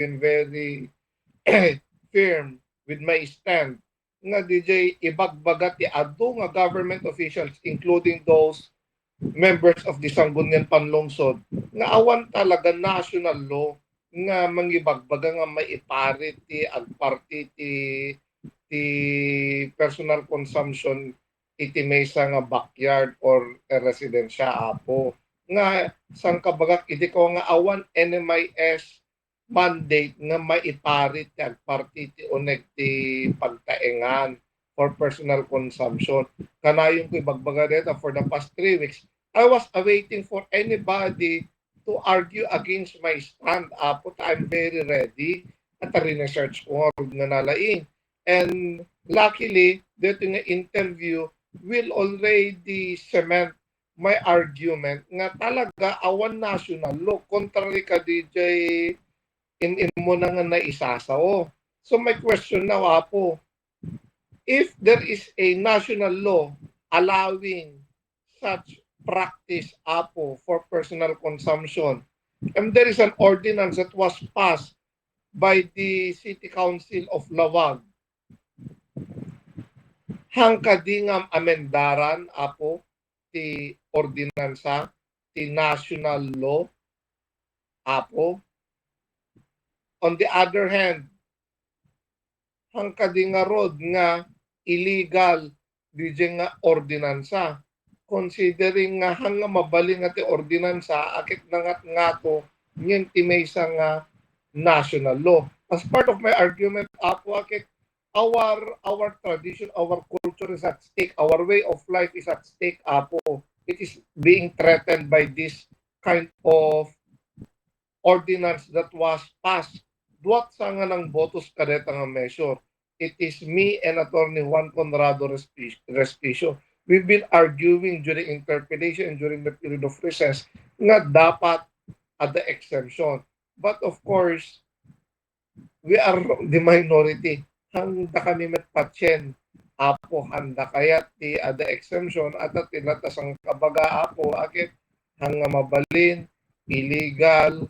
been very firm with my stand nga DJ ibagbaga ti adu nga government officials including those members of the Sangguniang Panlungsod nga awan talaga national law nga mangibagbaga nga maiparit ti agparti ti personal consumption iti maysa nga backyard or residensya apo nga sang kabagak iti ko nga awan NMIS mandate nga maiparit ti agparti ti uneg ti pagtaengan for personal consumption. Kanayon ko ibagbaga dito for the past 3 weeks. I was awaiting for anybody to argue against my stand. Apo, I'm very ready at research ko nga nalain. And luckily, dito nga interview will already cement my argument nga talaga awan national law. Contrary ka DJ in mo na nga naisasaw. So my question now, Apo, if there is a national law allowing such practice, Apo, for personal consumption, and there is an ordinance that was passed by the City Council of Lawag, hangkadingam amendaran, Apo, ti ordinansa, ti national law, Apo. On the other hand, hangkadinga rod nga illegal DJ nga ordinansa. Considering nga hanga mabaling nga ti ordinansa, akit nga to ngayon ti maysa nga national law. As part of my argument, Apo, akit our tradition, our culture is at stake, our way of life is at stake, Apo. It is being threatened by this kind of ordinance that was passed. Duat sa nga ng botos kadeta nga measure. It is me and Attorney Juan Conrado Respicio. We've been arguing during interpellation and during the period of recess nga dapat at the exemption. But of course, we are the minority. Handa kami matpatyen. Apo, handa kaya ti ada exemption at tilatas ang kabaga, Apo, akit hanga mabalin, illegal,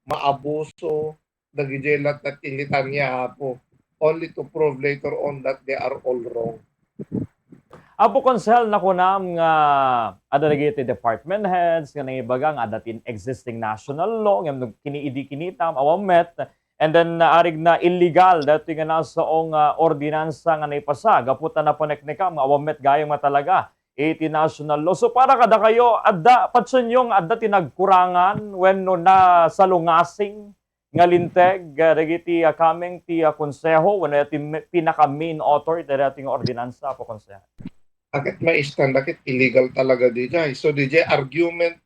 maabuso, nagijelat at tilitan niya, Apo, only to prove later on that they are all wrong. Apo konsel na ko nam nga adalagiti department heads nga nangibaga nga adatin existing national law nga kiniidi kinitam awam met and then naarig na illegal dati nga nasaong ordinansa nga naipasa gaputan na poneknekam nga awam met gayong matalaga iti national law. So para kada kayo adda patsun yung adda tinagkurangan when no na salungasing nga linteg dagiti kameng ti konseho when iti pinaka main author dati nga ordinansa po konseho. Akit ma-stand, akit illegal talaga DJ. So DJ argument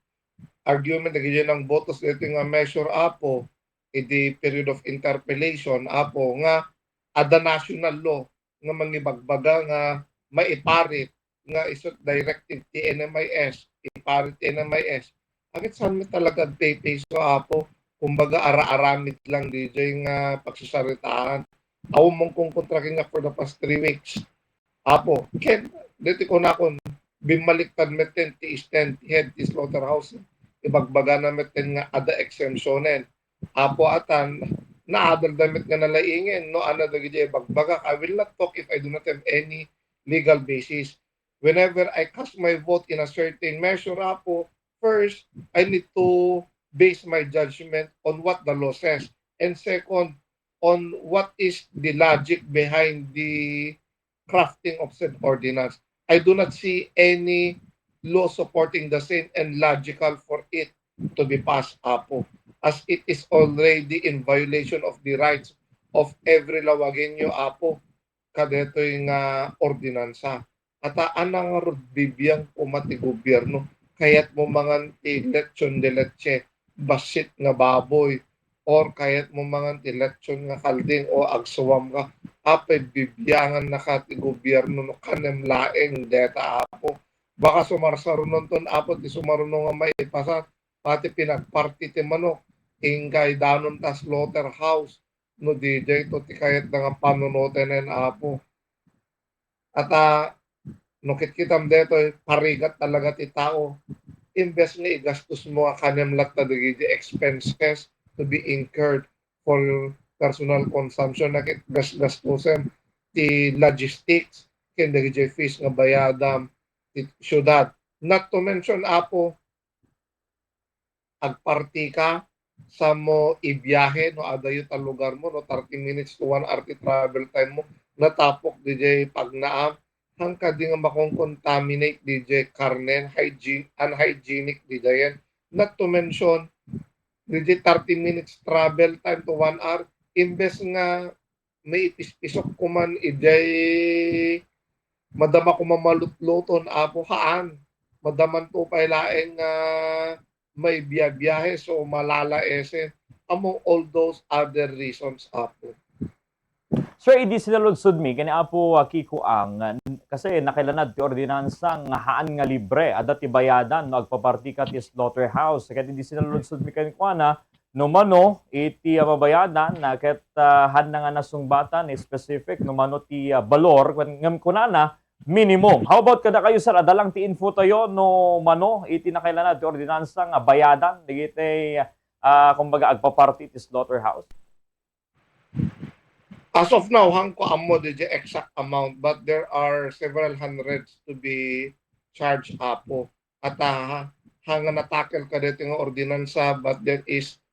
DJ ng botos dito nga measure, Apo, in the period of interpellation, Apo, nga ada national law nga mangibagbaga nga maiparit nga isot directive ti NMIS, iparit ti NMIS. Akit saan mo talaga so, Apo, kumbaga ara-aramit lang DJ nga pagsasaritaan. Aw mong kung kontrakin nga for the past 3 weeks. Apo, ken dito ko na kung bimaliktad meten ti stand head ti slaughterhouse. Ibagbaga na meten nga ada exemptionen. Apo atan na adal damit nga nalaingin no ana dagiti bagbaga. I will not talk if I do not have any legal basis. Whenever I cast my vote in a certain measure, Apo, first I need to base my judgment on what the law says, and second on what is the logic behind the crafting of said ordinance. I do not see any law supporting the same and logical for it to be passed, Apo, as it is already in violation of the rights of every Lawagenyo, Apo, kadeto yung ordinansa. At anang bibiyang umati gobyerno, kaya't mo mga lechon de leche, basit nga baboy, or kaya't mo mga lechon nga kalding o agsuwam ka, apay bibiyangan na kati gobyerno no kanem laeng deta, Apo. Baka sumarsarunon ton, Apo, ti sumarunon nga maipasa, pati pinagparti ti manok, ingkay danon ta slaughterhouse, no DJ to ti kayat nga panunoten Apo. At nukit kitam deto, parigat talaga ti tao. Imbes nga igastos mo kanem lat na the expenses to be incurred for personal consumption na kit gastusen ti logistics ken dagiti fees nga bayadam ti syudad. Not to mention apo agparti ka sa mo ibiyahe no adayo ta lugar mo no 30 minutes to 1 hour ti travel time mo natapok DJ pagnaam hangka di nga makong-contaminate DJ karnen unhygienic DJ yan. Not to mention DJ 30 minutes travel time to 1 hour imbes nga may ipispisok ko man madama ko mamalutluton apo haan madaman to pailaeng may biyahe so malala ese among all those other reasons apo. Sir, idi sinaludsod mi kani apo Kiko ang kasi nakailanad ti ordinansa nga haan nga libre ada ti bayadan no agpaparti ka ti slaughterhouse ket idi sinaludsod mi kani kuana no mano iti mabayadan na ket han na nga nasungbatan specific no mano ti balor ngem kunana minimum. How about kada kayo sir adalang ti info tayo no mano iti nakailanad ti ordinansa nga bayadan digiti kumbaga agpaparti ti slaughterhouse? As of now, hang ko amo the exact amount, but there are several hundreds to be charged apo. At hanga natakel ka dito nga ordinansa, but there is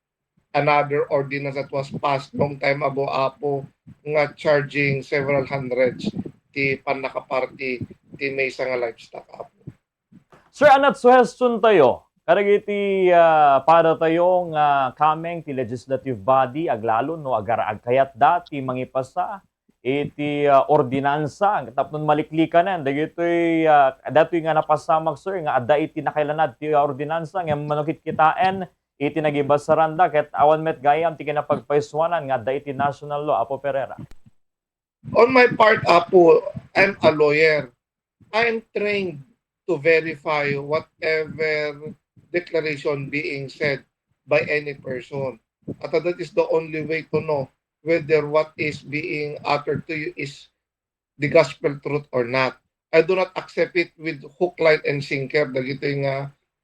another ordinance that was passed long time ago apo nga charging several hundreds ti panakaparty ti may nga livestock apo. Sir, anat suggestion tayo. Karagiti para tayong kameng ti legislative body aglalo no agkayat dati mangipasa iti ordinansa tapnon maliklikanan dagitoy datoy nga napasamak sir nga adda iti nakailanad ti ordinansa nga manukit kitaen iti nagibasaranda ket awan met gayam ti kinapagpaiswanan nga adda iti national law Apo Pereira. On my part apo, I'm a lawyer. I'm trained to verify whatever declaration being said by any person. At that is the only way to know whether what is being uttered to you is the gospel truth or not. I do not accept it with hook, line, and sinker, dagiting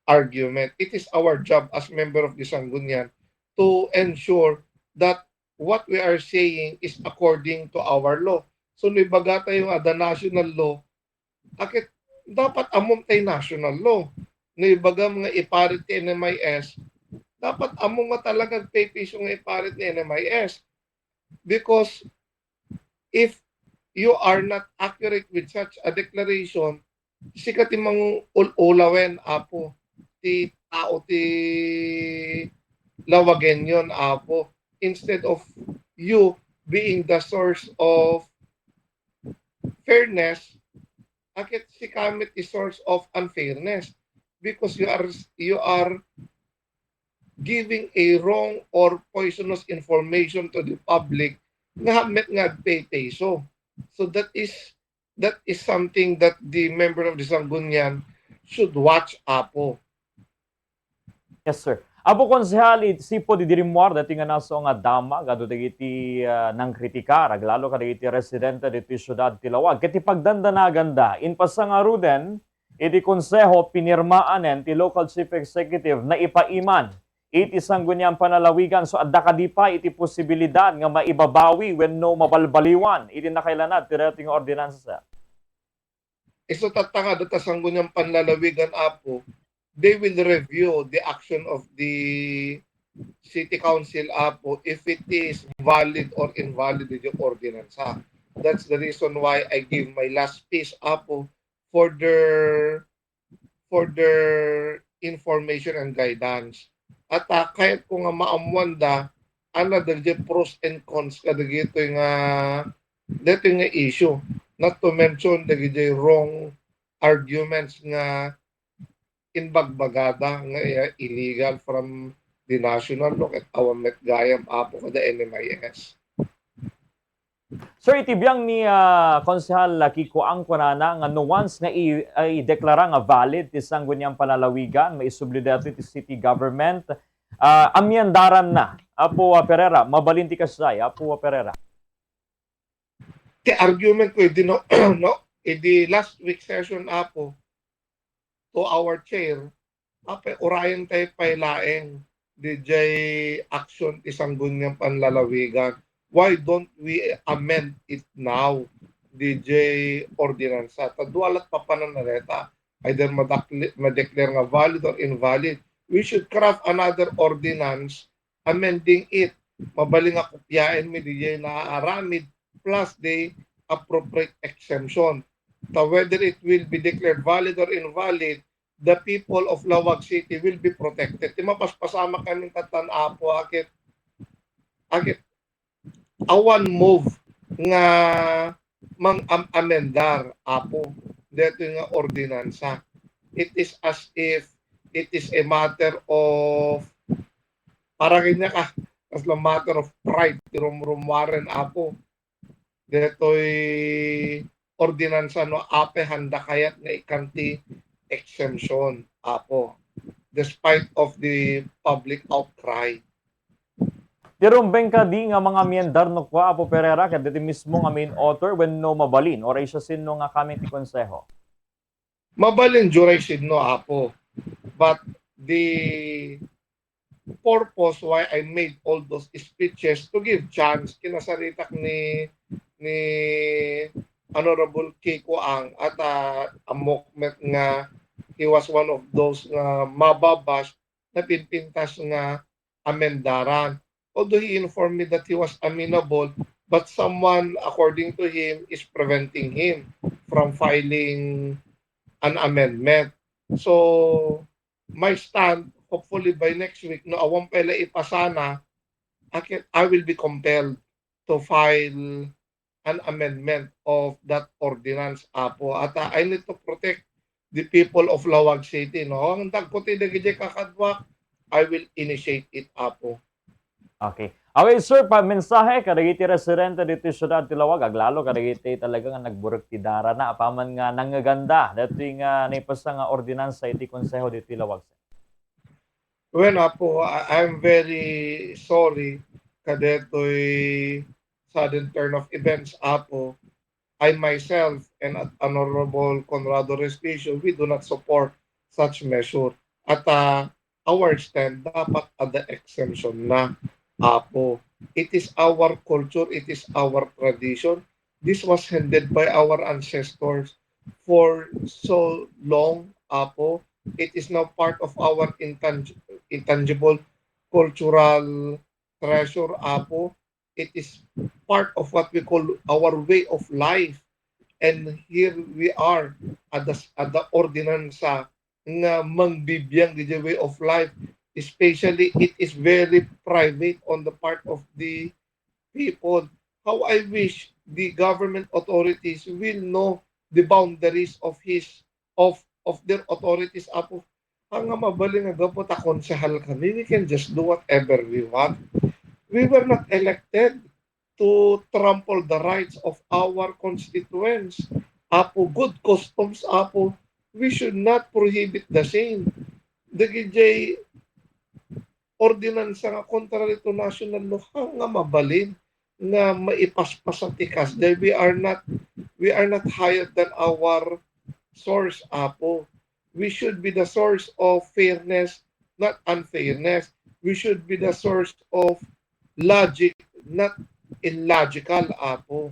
argument. It is our job as member of the Sangguniang to ensure that what we are saying is according to our law. So, nibaga tayo the national law, akit dapat amom tayo national law. Nibaga mga iparit ni NMIS, dapat among matalagang pay-piso nga iparit ni NMIS. Because if you are not accurate with such a declaration, sikat imang ulawen apo ti tao ti lawagen yon apo instead of you being the source of fairness akit si kamit is source of unfairness because you are giving a wrong or poisonous information to the public nga met nga pay peso. So that is something that the member of the Sangguniang should watch apo. Yes sir. Apo konsehal sipo di dirimuar dati nga naso nga dama gado dagiti nang kritikar aglalo kadagiti residente diti syudad ti Lawag ket pagdandanaganda in pasangaruden iti konseho pinirmaanen ti local chief executive na ipaiman iti Sangguniang Panalawigan so adda kadipa iti posibilidad nga maibabawi wenno mabalbaliwan iti nakailanad ti dating ordinansa. So tatanga data Sangguniang Panlalawigan apo, they will review the action of the city council apo if it is valid or invalid the ordinance. That's the reason why I give my last piece apo for their information and guidance. At kahit ko nga maamwanda, the pros and cons kadagito nga issue. Not to mention the wrong arguments nga inbagbagada nga illegal from the national law at awamet gayam apo kada NMIS. Sir, itibiyang ni Konsehal Kiko ang kunana nga no once nga i-deklara nga valid ti Sangguniang Panalawigan, maisubli dito ti city government, amyandaran na. Apo Pereira, mabalinti ka siya, Apo Pereira. The argument ko, the last week session apo, to our chair, orayan tayo pailaeng. DJ action isang gunyang panlalawigan. Why don't we amend it now? DJ ordinansa. Tadwalat pa pananareta. Either ma-declare nga valid or invalid. We should craft another ordinance amending it. Mabaling nga kopyain mi DJ na aramid plus the appropriate exemption. Whether it will be declared valid or invalid, the people of Lawag City will be protected. Di mapaspasama kaming tatan-apo akit awan move nga amendar apo dito nga ordinansa. It is as if it is a matter of parang kanya ka as a matter of pride rumrumaran apo detoy ordinansa no ape handa kayat nga ikanti exemption apo despite of the public outcry. Tirumbeng ka di nga mga miyendar no kwa Apo Pereira ket diti mismo nga main author when no mabalin or siya sino nga kami ti konseho. Mabalin duration no apo. But the purpose why I made all those speeches to give chance kinasaritak ni Honorable Kiko Ang at amokmet nga he was one of those nga mababash na pinpintas nga amendaran. Although he informed me that he was amenable, but someone, according to him, is preventing him from filing an amendment. So, my stand, hopefully by next week, no awang pala ipasana, I will be compelled to file an amendment of that ordinance apo. At I need to protect the people of Lawag City. No? Ang dagputi na gidi kakadwak, I will initiate it apo. Okay. Okay, sir, pa mensahe kadagiti residente dito syudad ti Lawag aglalo kadagiti talaga nga nagburek ti dara na apaman nga nangaganda dati nga naipasa nga ordinansa iti konseho dito ti Lawag. Well, apo, I'm very sorry kadetoy sudden turn of events apo. I myself and Honorable Conrado Respicio, we do not support such measure. At our stand dapat ada exemption na apo. It is our culture, it is our tradition. This was handed by our ancestors for so long apo. It is now part of our intangible cultural treasure apo. It is part of what we call our way of life. And here we are at the ordinansa nga mangbibiyang di way of life. Especially, it is very private on the part of the people. How I wish the government authorities will know the boundaries of their authorities. Apo, ang mabaling nga dapat konsehal kami, we can just do whatever we want. We were not elected to trample the rights of our constituents. Apo, good customs, apo, we should not prohibit the same. Dagijay ordinansa nga contrary to national law nga mabalin nga maipaspas ang tikas dahil we are not higher than our source apo. We should be the source of fairness, not unfairness. We should be the source of logic, not illogical apo.